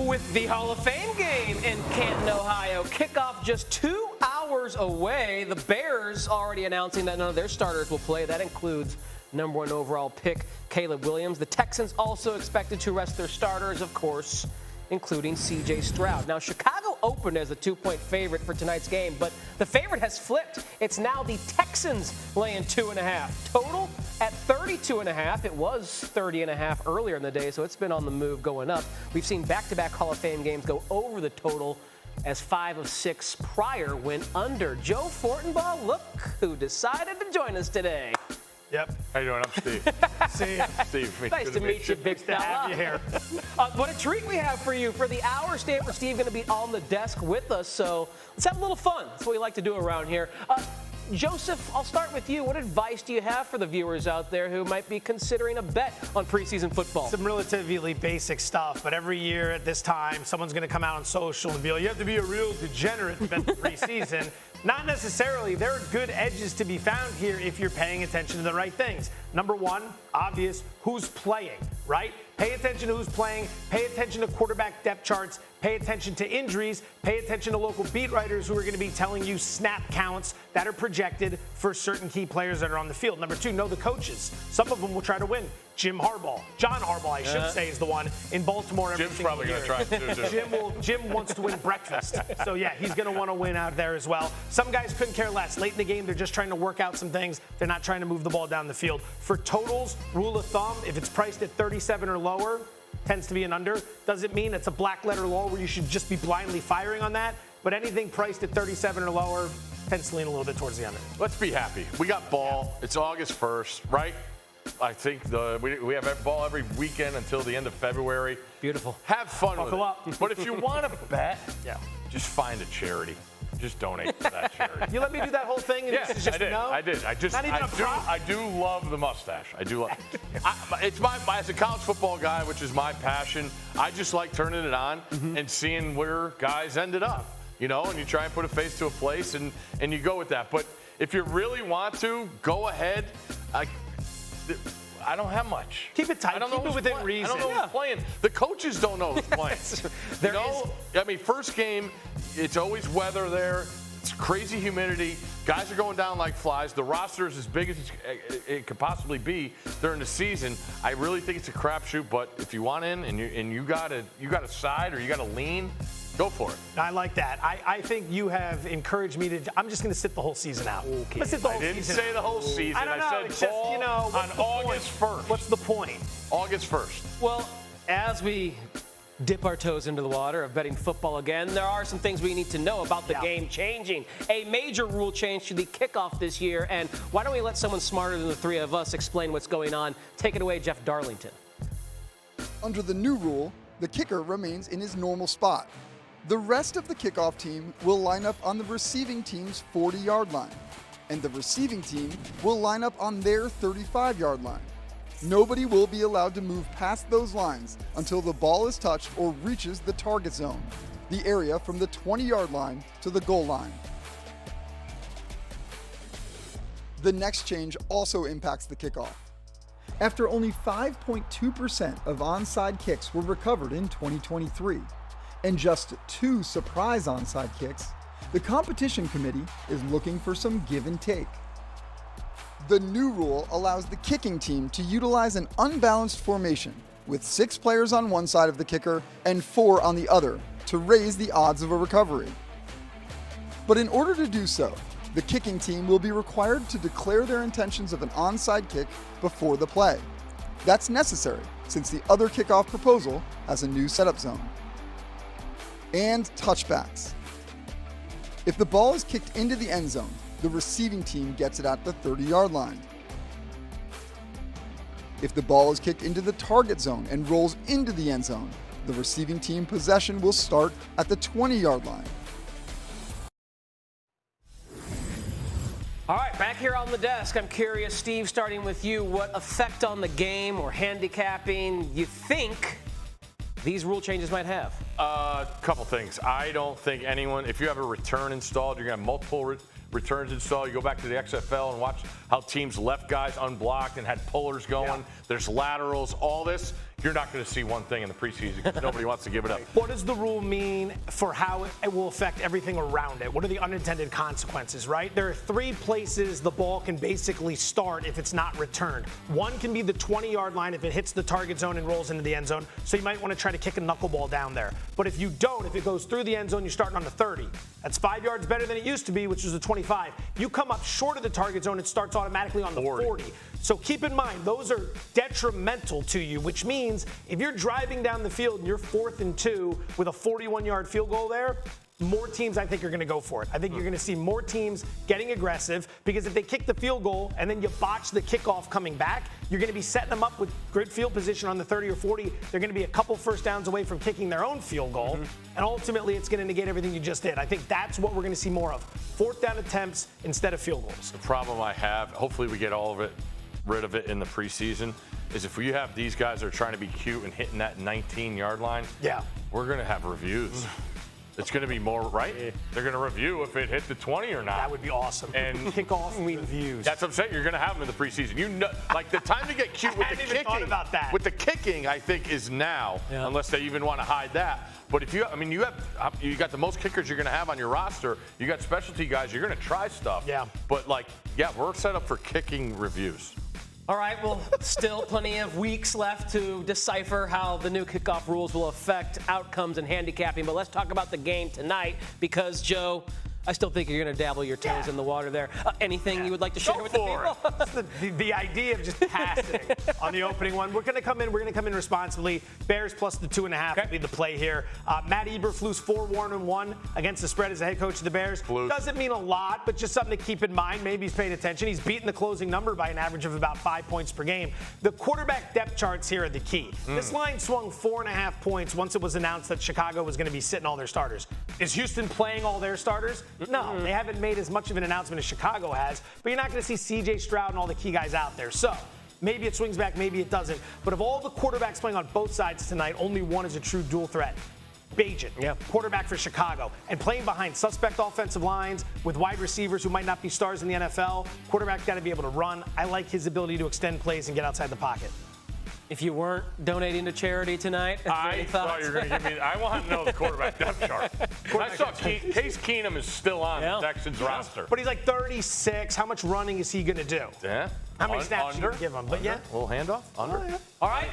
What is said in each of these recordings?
with the Hall of Fame game in Canton, Ohio. Kickoff just 2 hours away. The Bears already announcing that none of their starters will play. That includes number 1 overall pick Caleb Williams. The Texans also expected to rest their starters, of course, including C.J. Stroud. Now, Chicago opened as a 2-point favorite for tonight's game, but the favorite has flipped. It's now the Texans laying 2.5. Total at 32.5. It was 30.5 earlier in the day, so it's been on the move going up. We've seen back-to-back Hall of Fame games go over the total as 5 of 6 prior went under. Joe Fortenbaugh, look who decided to join us today. Yep. How you doing? I'm Steve. See ya. Steve. Nice to meet you, big fella. To have you here. What a treat we have for you. For the hour, Steve going to be on the desk with us, so let's have a little fun. That's what we like to do around here. Joseph, I'll start with you. What advice do you have for the viewers out there who might be considering a bet on preseason football? Some relatively basic stuff, but every year at this time, someone's going to come out on social and be like, you have to be a real degenerate to bet the preseason. Not necessarily. There are good edges to be found here if you're paying attention to the right things. Number 1, obvious, who's playing, right? Pay attention to who's playing. Pay attention to quarterback depth charts. Pay attention to injuries. Pay attention to local beat writers who are going to be telling you snap counts that are projected for certain key players that are on the field. Number 2, know the coaches. Some of them will try to win. John Harbaugh, I should say, is the one in Baltimore. Jim's probably going to try to do it. Jim wants to win breakfast. So, yeah, he's going to want to win out there as well. Some guys couldn't care less. Late in the game, they're just trying to work out some things. They're not trying to move the ball down the field. For totals, rule of thumb, if it's priced at 37 or lower, tends to be an under. Doesn't mean it's a black letter law where you should just be blindly firing on that. But anything priced at 37 or lower tends to lean a little bit towards the under. Let's be happy. We got ball. It's August 1st, right? I think we have ball every weekend until the end of February. Beautiful. Have fun Buckle with it. up. But if you want to bet, just find a charity. Just donate to that charity. You let me do that whole thing? And Yeah, this is just I did. no? I did. I do love the mustache. I do love. It's as a college football guy, which is my passion. I just like turning it on and seeing where guys ended up. You know, and you try and put a face to a place, and you go with that. But if you really want to, go ahead. I don't have much. Keep it tight. I don't know Keep it within reason. I don't know who's playing. The coaches don't know who's playing. First game, it's always weather there. It's crazy humidity. Guys are going down like flies. The roster is as big as it could possibly be during the season. I really think it's a crapshoot. But if you want in and you got a side or you got a lean, go for it. I like that. I think you have encouraged me to. I'm just going to sit the whole season out. Okay. Let's sit the whole I didn't season say out. the whole season. I don't know. said It's just, ball on August 1st. What's the point? August 1st. Well, as we dip our toes into the water of betting football again, there are some things we need to know about the game changing. A major rule change to the kickoff this year, and why don't we let someone smarter than the three of us explain what's going on? Take it away, Jeff Darlington. Under the new rule, the kicker remains in his normal spot. The rest of the kickoff team will line up on the receiving team's 40-yard line, and the receiving team will line up on their 35-yard line. Nobody will be allowed to move past those lines until the ball is touched or reaches the target zone, the area from the 20-yard line to the goal line. The next change also impacts the kickoff. After only 5.2% of onside kicks were recovered in 2023, and just 2 surprise onside kicks, the competition committee is looking for some give and take. The new rule allows the kicking team to utilize an unbalanced formation with 6 players on one side of the kicker and 4 on the other to raise the odds of a recovery. But in order to do so, the kicking team will be required to declare their intentions of an onside kick before the play. That's necessary since the other kickoff proposal has a new setup zone. And touchbacks. If the ball is kicked into the end zone, the receiving team gets it at the 30-yard line. If the ball is kicked into the target zone and rolls into the end zone, the receiving team possession will start at the 20-yard line. All right, back here on the desk, I'm curious, Steve, starting with you, what effect on the game or handicapping you think these rule changes might have? Couple things. I don't think anyone, if you have a return installed, you're going to have multiple returns installed. You go back to the XFL and watch how teams left guys unblocked and had pullers going. There's laterals, all this. you're not going to see one thing in the preseason because nobody wants to give it up. What does the rule mean for how it will affect everything around it? What are the unintended consequences, right? There are 3 places the ball can basically start if it's not returned. One can be the 20-yard line if it hits the target zone and rolls into the end zone, so you might want to try to kick a knuckleball down there. But if you don't, if it goes through the end zone, you're starting on the 30. That's 5 yards better than it used to be, which was the 25. You come up short of the target zone, it starts automatically on the 40. So keep in mind, those are detrimental to you, which means if you're driving down the field and you're 4th and 2 with a 41-yard field goal there, more teams, I think, are going to go for it. I think you're going to see more teams getting aggressive because if they kick the field goal and then you botch the kickoff coming back, you're going to be setting them up with good field position on the 30 or 40. They're going to be a couple first downs away from kicking their own field goal, and ultimately it's going to negate everything you just did. I think that's what we're going to see more of, 4th down attempts instead of field goals. The problem I have, hopefully we get rid of it in the preseason, is if you have these guys that are trying to be cute and hitting that 19-yard line, we're going to have reviews. It's going to be more, right? They're going to review if it hit the 20 or not. That would be awesome. And kickoff reviews. That's what I'm saying. You're going to have them in the preseason. You know, like the time to get cute with the kicking. Thought about that. With the kicking, I think is now, unless they even want to hide that. But if you, I mean, you got the most kickers you're going to have on your roster. You got specialty guys. You're going to try stuff. Yeah. But we're set up for kicking reviews. All right, well, still plenty of weeks left to decipher how the new kickoff rules will affect outcomes and handicapping. But let's talk about the game tonight because, Joe, I still think you're going to dabble your toes in the water there. Anything you would like to share with the people? the idea of just passing on the opening one. We're going to come in responsibly. Bears plus the 2.5 will be the play here. Matt Eberflus 4-1-1 against the spread as the head coach of the Bears. Doesn't mean a lot, but just something to keep in mind. Maybe he's paying attention. He's beaten the closing number by an average of about 5 points per game. The quarterback depth charts here are the key. This line swung 4.5 points once it was announced that Chicago was going to be sitting all their starters. Is Houston playing all their starters? No, they haven't made as much of an announcement as Chicago has, but you're not going to see C.J. Stroud and all the key guys out there. So maybe it swings back, maybe it doesn't. But of all the quarterbacks playing on both sides tonight, only one is a true dual threat. Bagent, quarterback for Chicago, and playing behind suspect offensive lines with wide receivers who might not be stars in the NFL. Quarterback's got to be able to run. I like his ability to extend plays and get outside the pocket. If you weren't donating to charity tonight, I thought you were going to give me. I want to know the quarterback depth chart. I saw Case Keenum is still on the Texans roster, but he's like 36. How much running is he going to do? Yeah. How many snaps you give him? But little handoff. Under. All right.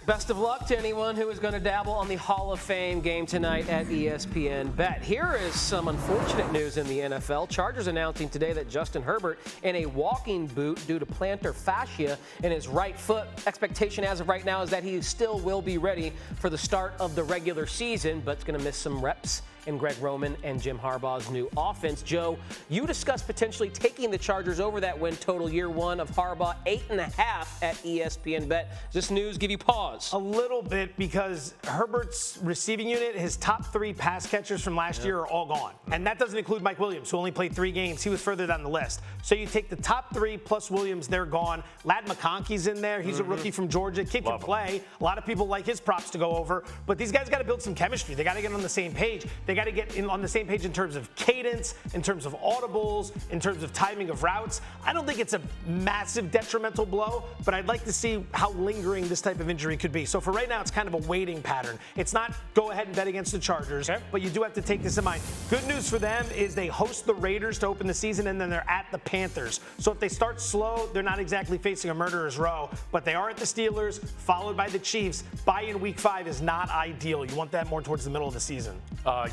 Best of luck to anyone who is going to dabble on the Hall of Fame game tonight at ESPN Bet. Here is some unfortunate news in the NFL. Chargers announcing today that Justin Herbert in a walking boot due to plantar fascia in his right foot. Expectation as of right now is that he still will be ready for the start of the regular season, but is going to miss some reps in Greg Roman and Jim Harbaugh's new offense. Joe, you discussed potentially taking the Chargers over that win total year one of Harbaugh, 8.5 at ESPN Bet. Does this news give you pause? A little bit, because Herbert's receiving unit, his top 3 pass catchers from last year are all gone. And that doesn't include Mike Williams, who only played 3 games. He was further down the list. So you take the top 3 plus Williams, they're gone. Ladd McConkey's in there. He's a rookie from Georgia. Kid can play. A lot of people like his props to go over. But these guys got to build some chemistry. They got to get on the same page. They got to get on the same page in terms of cadence, in terms of audibles, in terms of timing of routes. I don't think it's a massive detrimental blow, but I'd like to see how lingering this type of injury could be. So for right now, it's kind of a waiting pattern. It's not go ahead and bet against the Chargers, but you do have to take this in mind. Good news for them is they host the Raiders to open the season, and then they're at the Panthers. So if they start slow, they're not exactly facing a murderer's row, but they are at the Steelers, followed by the Chiefs. Bye in week 5 is not ideal. You want that more towards the middle of the season.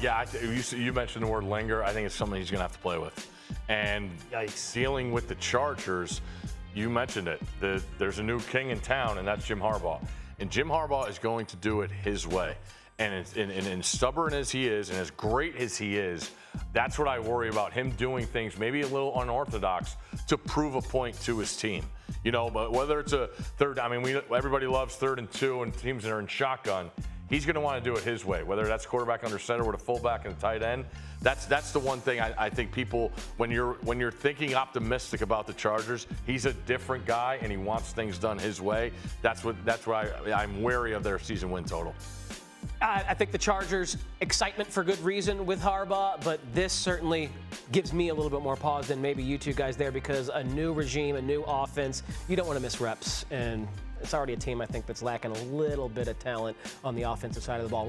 You mentioned the word linger. I think it's something he's going to have to play with. And dealing with the Chargers, you mentioned it. There's a new king in town, and that's Jim Harbaugh. And Jim Harbaugh is going to do it his way. And stubborn as he is, and as great as he is, that's what I worry about, him doing things maybe a little unorthodox to prove a point to his team. You know, but whether it's a third, I mean, everybody loves 3rd and 2 and teams that are in shotgun. He's going to want to do it his way, whether that's quarterback under center with a fullback and a tight end. That's the one thing I think people, when you're thinking optimistic about the Chargers, he's a different guy and he wants things done his way. That's why I'm wary of their season win total. I think the Chargers, excitement for good reason with Harbaugh, but this certainly gives me a little bit more pause than maybe you two guys there, because a new regime, a new offense, you don't want to miss reps. And it's already a team I think that's lacking a little bit of talent on the offensive side of the ball.